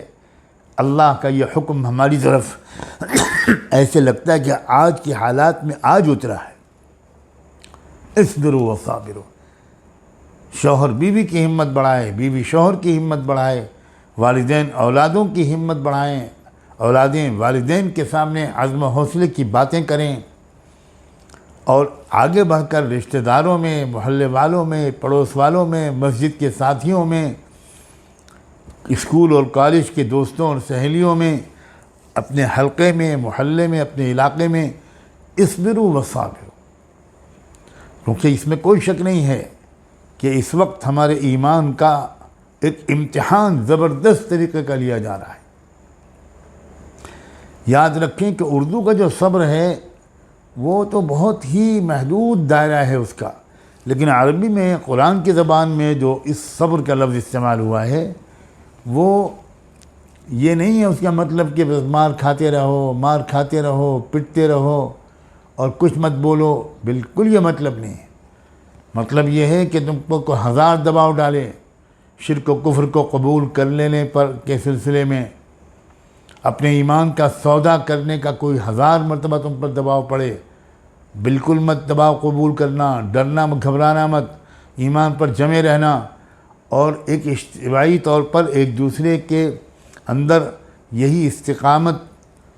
اللہ کا یہ حکم ہماری طرف ایسے لگتا ہے کہ آج کے حالات میں آج اترا ہے۔ اصبروا وصابروا، شوہر بیوی کی ہمت بڑھائے، بیوی شوہر کی ہمت بڑھائے، والدین اولادوں کی ہمت بڑھائیں، اولادیں والدین کے سامنے عزم و حوصلے کی باتیں کریں، اور آگے بڑھ کر رشتہ داروں میں، محلے والوں میں، پڑوس والوں میں، مسجد کے ساتھیوں میں، اسکول اور کالج کے دوستوں اور سہیلیوں میں، اپنے حلقے میں، محلے میں، اپنے علاقے میں اصبروا وصابروا، کیونکہ اس میں کوئی شک نہیں ہے کہ اس وقت ہمارے ایمان کا ایک امتحان زبردست طریقے کا لیا جا رہا ہے۔ یاد رکھیں کہ اردو کا جو صبر ہے وہ تو بہت ہی محدود دائرہ ہے اس کا، لیکن عربی میں، قرآن کی زبان میں جو اس صبر کا لفظ استعمال ہوا ہے وہ یہ نہیں ہے اس کا مطلب کہ بس مار کھاتے رہو، پٹتے رہو اور کچھ مت بولو۔ بالکل یہ مطلب نہیں ہے۔ مطلب یہ ہے کہ تم کو کوئی ہزار دباؤ ڈالے، شرک و کفر کو قبول کر لینے پر کے سلسلے میں، اپنے ایمان کا سودا کرنے کا کوئی ہزار مرتبہ تم پر دباؤ پڑے، بالکل مت دباؤ قبول کرنا، ڈرنا گھبرانا مت، ایمان پر جمے رہنا، اور ایک اجتماعی طور پر ایک دوسرے کے اندر یہی استقامت،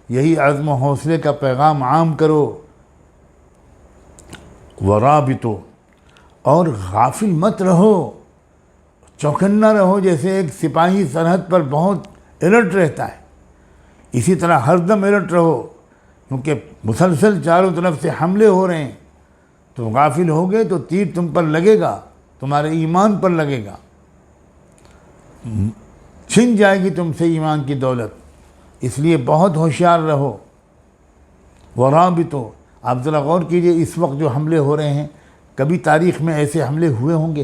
یہی عزم و حوصلے کا پیغام عام کرو۔ ورابطو، اور غافل مت رہو، چوکنا رہو، جیسے ایک سپاہی سرحد پر بہت الرٹ رہتا ہے، اسی طرح ہر دم الرٹ رہو، کیونکہ مسلسل چاروں طرف سے حملے ہو رہے ہیں۔ تو غافل ہوگے تو تیر تم پر لگے گا، تمہارے ایمان پر لگے گا، چھن جائے گی تم سے ایمان کی دولت، اس لیے بہت ہوشیار رہو۔ ورابطو، آپ ذرا غور کیجئے، اس وقت جو حملے ہو رہے ہیں، کبھی تاریخ میں ایسے حملے ہوئے ہوں گے؟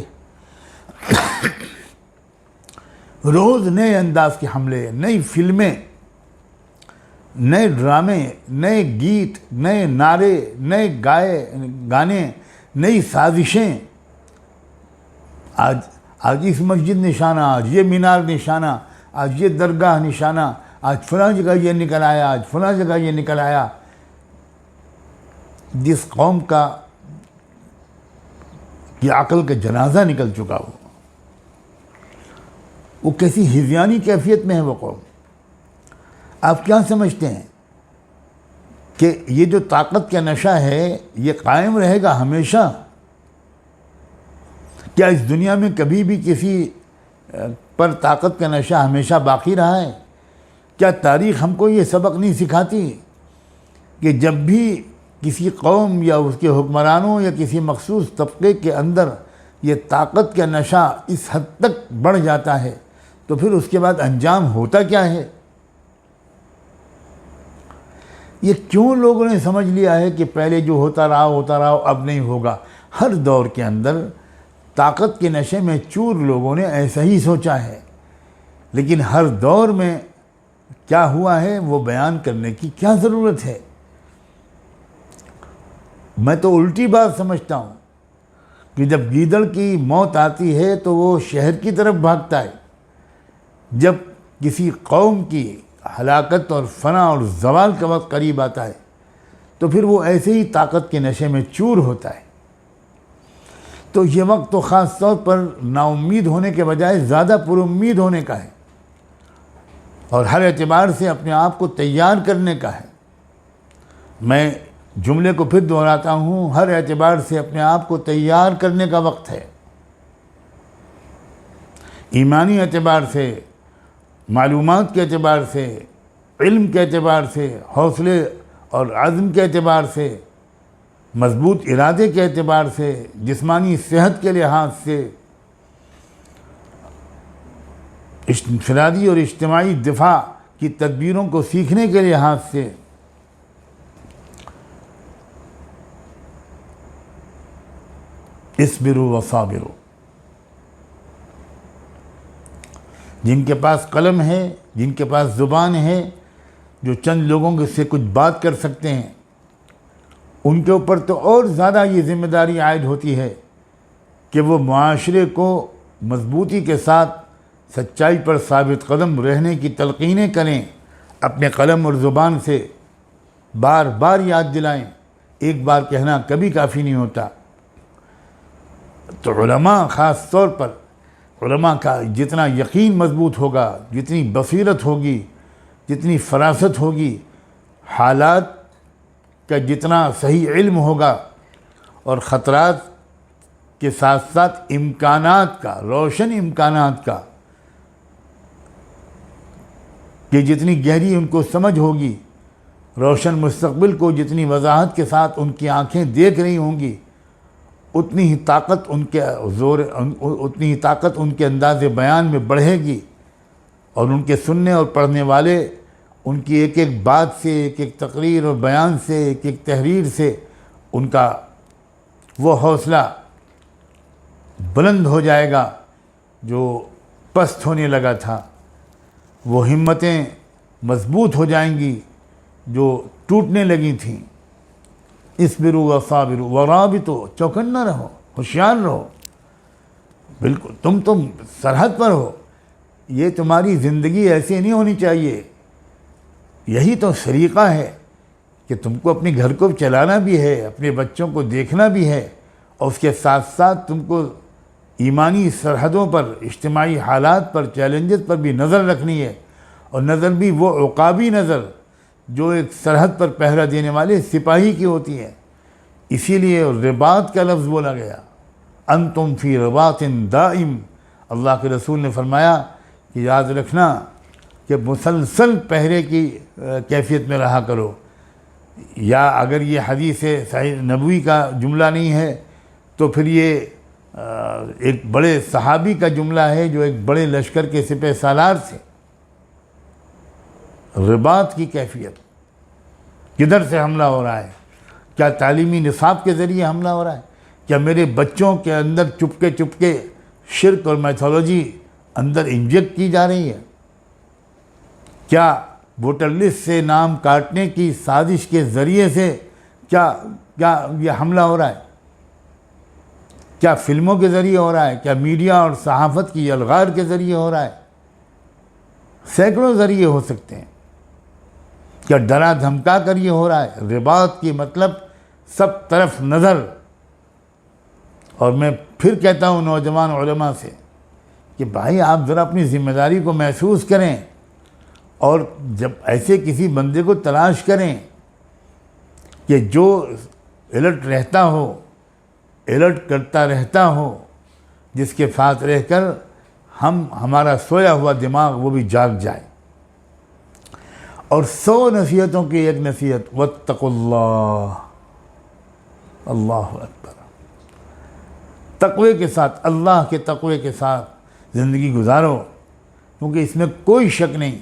روز نئے انداز کے حملے، نئی فلمیں، نئے ڈرامے، نئے گیت، نئے نعرے، نئے گانے، نئی سازشیں۔ آج اس مسجد نشانہ، آج یہ مینار نشانہ، آج یہ درگاہ نشانہ، آج فلاں جگہ یہ نکل آیا، آج فلاں جگہ یہ نکل آیا۔ جس قوم کا یہ عقل کا جنازہ نکل چکا ہو، وہ کیسی ہذیانی کیفیت میں ہے وہ قوم۔ آپ کیا سمجھتے ہیں کہ یہ جو طاقت کا نشہ ہے یہ قائم رہے گا ہمیشہ؟ کیا اس دنیا میں کبھی بھی کسی پر طاقت کا نشہ ہمیشہ باقی رہا ہے؟ کیا تاریخ ہم کو یہ سبق نہیں سکھاتی کہ جب بھی کسی قوم یا اس کے حکمرانوں یا کسی مخصوص طبقے کے اندر یہ طاقت کا نشہ اس حد تک بڑھ جاتا ہے تو پھر اس کے بعد انجام ہوتا کیا ہے؟ یہ کیوں لوگوں نے سمجھ لیا ہے کہ پہلے جو ہوتا رہا اب نہیں ہوگا؟ ہر دور کے اندر طاقت کے نشے میں چور لوگوں نے ایسا ہی سوچا ہے، لیکن ہر دور میں کیا ہوا ہے وہ بیان کرنے کی کیا ضرورت ہے؟ میں تو الٹی بات سمجھتا ہوں کہ جب گیدڑ کی موت آتی ہے تو وہ شہر کی طرف بھاگتا ہے، جب کسی قوم کی ہلاکت اور فنا اور زوال کا وقت قریب آتا ہے تو پھر وہ ایسے ہی طاقت کے نشے میں چور ہوتا ہے۔ تو یہ وقت تو خاص طور پر نا امید ہونے کے بجائے زیادہ پر امید ہونے کا ہے، اور ہر اعتبار سے اپنے آپ کو تیار کرنے کا ہے۔ میں جملے کو پھر دہراتا ہوں، ہر اعتبار سے اپنے آپ کو تیار کرنے کا وقت ہے، ایمانی اعتبار سے، معلومات کے اعتبار سے، علم کے اعتبار سے، حوصلے اور عزم کے اعتبار سے، مضبوط ارادے کے اعتبار سے، جسمانی صحت کے لحاظ سے، انفرادی اور اجتماعی دفاع کی تدبیروں کو سیکھنے کے لحاظ سے، اصبروا وصابروا۔ جن کے پاس قلم ہے، جن کے پاس زبان ہے، جو چند لوگوں سے کچھ بات کر سکتے ہیں، ان کے اوپر تو اور زیادہ یہ ذمہ داری عائد ہوتی ہے کہ وہ معاشرے کو مضبوطی کے ساتھ سچائی پر ثابت قدم رہنے کی تلقینیں کریں، اپنے قلم اور زبان سے بار بار یاد دلائیں۔ ایک بار کہنا کبھی کافی نہیں ہوتا۔ تو علماء، خاص طور پر علماء کا جتنا یقین مضبوط ہوگا، جتنی بصیرت ہوگی، جتنی فراست ہوگی، حالات کا جتنا صحیح علم ہوگا، اور خطرات کے ساتھ ساتھ امکانات کا، روشن امکانات کا، کہ جتنی گہری ان کو سمجھ ہوگی، روشن مستقبل کو جتنی وضاحت کے ساتھ ان کی آنکھیں دیکھ رہی ہوں گی، اتنی ہی طاقت اتنی ہی طاقت ان کے انداز بیان میں بڑھے گی، اور ان کے سننے اور پڑھنے والے ان کی ایک ایک بات سے، ایک ایک تقریر اور بیان سے، ایک ایک تحریر سے ان کا وہ حوصلہ بلند ہو جائے گا جو پست ہونے لگا تھا، وہ ہمتیں مضبوط ہو جائیں گی جو ٹوٹنے لگی تھیں۔ اصبروا وصابروا ورابطوا، چوکنا رہو، ہوشیار رہو، بالکل تم سرحد پر ہو، یہ تمہاری زندگی ایسی نہیں ہونی چاہیے۔ یہی تو طریقہ ہے کہ تم کو اپنے گھر کو چلانا بھی ہے، اپنے بچوں کو دیکھنا بھی ہے، اور اس کے ساتھ ساتھ تم کو ایمانی سرحدوں پر، اجتماعی حالات پر، چیلنجز پر بھی نظر رکھنی ہے، اور نظر بھی وہ عقابی نظر جو ایک سرحد پر پہرا دینے والے سپاہی کی ہوتی ہے۔ اسی لیے رباط کا لفظ بولا گیا، انتم فی رباط دائم۔ اللہ کے رسول نے فرمایا کہ یاد رکھنا کہ مسلسل پہرے کی کیفیت میں رہا کرو، یا اگر یہ حدیث صحیح نبوی کا جملہ نہیں ہے تو پھر یہ ایک بڑے صحابی کا جملہ ہے جو ایک بڑے لشکر کے سپہ سالار تھے۔ رباط کی کیفیت، کدھر سے حملہ ہو رہا ہے؟ کیا تعلیمی نصاب کے ذریعے حملہ ہو رہا ہے؟ کیا میرے بچوں کے اندر چپکے چپکے شرک اور میتھولوجی اندر انجیکٹ کی جا رہی ہے؟ کیا ووٹر لسٹ سے نام کاٹنے کی سازش کے ذریعے سے کیا یہ حملہ ہو رہا ہے؟ کیا فلموں کے ذریعے ہو رہا ہے؟ کیا میڈیا اور صحافت کی الغار کے ذریعے ہو رہا ہے؟ سینکڑوں ذریعے ہو سکتے ہیں۔ کیا ڈرا دھمکا کر یہ ہو رہا ہے؟ رباط کی مطلب سب طرف نظر۔ اور میں پھر کہتا ہوں نوجوان علماء سے کہ بھائی آپ ذرا اپنی ذمہ داری کو محسوس کریں، اور جب ایسے کسی بندے کو تلاش کریں کہ جو الرٹ رہتا ہو، الرٹ کرتا رہتا ہو، جس کے ساتھ رہ کر ہمارا سویا ہوا دماغ وہ بھی جاگ جائے۔ اور 100 نصیحتوں کی ایک نصیحت، واتقوا اللہ، اللہ اکبر، تقوی کے ساتھ، اللہ کے تقوی کے ساتھ زندگی گزارو، کیونکہ اس میں کوئی شک نہیں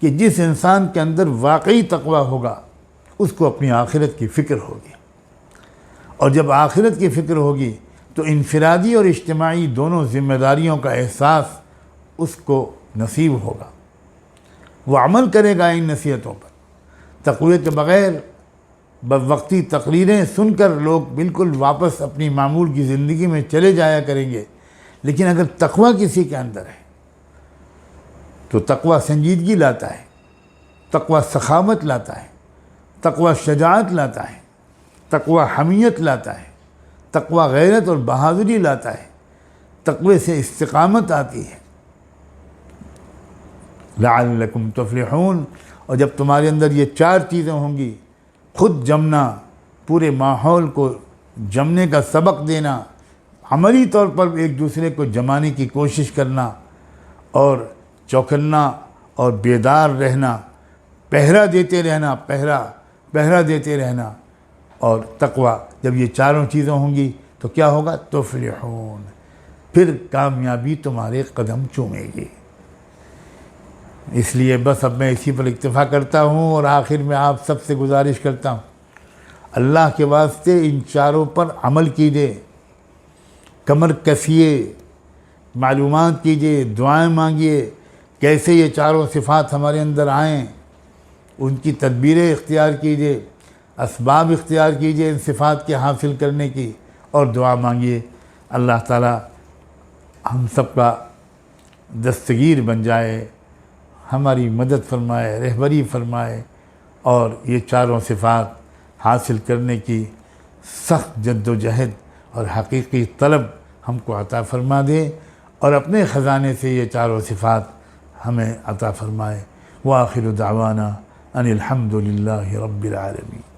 کہ جس انسان کے اندر واقعی تقوی ہوگا اس کو اپنی آخرت کی فکر ہوگی، اور جب آخرت کی فکر ہوگی تو انفرادی اور اجتماعی دونوں ذمہ داریوں کا احساس اس کو نصیب ہوگا، وہ عمل کرے گا ان نصیحتوں پر۔ تقوی کے بغیر وقتی تقریریں سن کر لوگ بالکل واپس اپنی معمول کی زندگی میں چلے جایا کریں گے، لیکن اگر تقوی کسی کے اندر ہے تو تقوی سنجیدگی لاتا ہے، تقوی سخاوت لاتا ہے، تقوی شجاعت لاتا ہے، تقوی حمیت لاتا ہے، تقوی غیرت اور بہادری لاتا ہے، تقوی سے استقامت آتی ہے۔ لعلکم تفلحون۔ اور جب تمہارے اندر یہ 4 چیزیں ہوں گی خود جمنا، پورے ماحول کو جمنے کا سبق دینا، عملی طور پر ایک دوسرے کو جمانے کی کوشش کرنا، اور چوکنا اور بیدار رہنا، پہرا دیتے رہنا، پہرا دیتے رہنا، اور تقوی. جب یہ چاروں چیزیں ہوں گی تو کیا ہوگا؟ تفلحون، پھر کامیابی تمہارے قدم چومے گی. اس لیے بس اب میں اسی پر اکتفا کرتا ہوں، اور آخر میں آپ سب سے گزارش کرتا ہوں، اللہ کے واسطے ان چاروں پر عمل کیجیے، کمر کسیے، معلومات کیجیے، دعائیں مانگیے کیسے یہ چاروں صفات ہمارے اندر آئیں، ان کی تدبیریں اختیار کیجیے، اسباب اختیار کیجیے ان صفات کے حاصل کرنے کی، اور دعا مانگیے. اللہ تعالی ہم سب کا دستگیر بن جائے، ہماری مدد فرمائے، رہبری فرمائے، اور یہ چاروں صفات حاصل کرنے کی سخت جد و جہد اور حقیقی طلب ہم کو عطا فرما دے، اور اپنے خزانے سے یہ چاروں صفات ہمیں عطا فرمائے. وآخر دعوانا ان الحمد للہ رب العالمین.